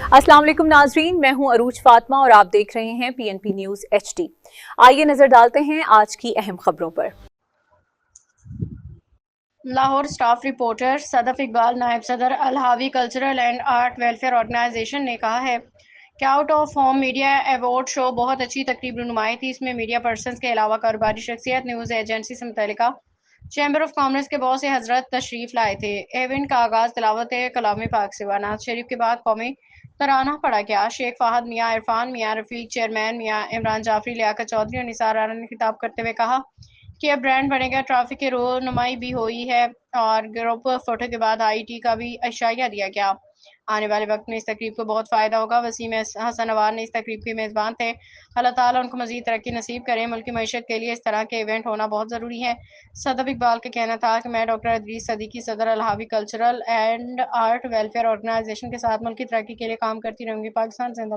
अस्सलाम वालेकुम नाजरीन, मैं हूं अरूज फातिमा और आप देख रहे हैं PNP न्यूज HD। आइए नजर डालते हैं आज की अहम खबरों पर। लाहौर स्टाफ रिपोर्टर सदफ इकबाल नायब सदर Alhawi cultural and art welfare organization ने कहा है कि out of home media award show बहुत अच्छी तकरीब नुमाई थी। इसमें मीडिया पर्सनस के अलावा कारोबारी शख्सियत, न्यूज़ एजेंसी से मुतल्लिका चैम्बर ऑफ कॉमर्स के बहुत से हजरत तशरीफ लाए थे। इवेंट का आगाज़ तिलावत कलाम पाक से हुआ। नात शरीफ के बाद कौमी तराना पढ़ा गया। शेख फाहद मियाँ, इरफान मियाँ, रफीक चेयरमैन मियाँ, इमरान जाफरी, लियाकत चौधरी और निसार राना ने खिताब करते हुए कहा कि अब ब्रांड बनेगा। ट्रैफिक की रोनुमाई भी हुई है और ग्रुप फोटो के बाद IT का भी इशारा दिया गया। आने वाले वक्त में इस तकरीब को बहुत फ़ायदा होगा। वसीम हसन अवार ने इस तकरीब के मेज़बान थे। अल्लाह ताला उनको मज़ीद तरक्की नसीब करे। मुल्क की मईशत के लिए इस तरह के इवेंट होना बहुत ज़रूरी है। सदफ इकबाल का कहना था कि मैं डॉक्टर अदरीस सदीकी सदर Alhawi cultural and art welfare organization के साथ मुल्क की तरक्की के लिए काम करती रहूँगी। पाकिस्तान जिंदाबाद।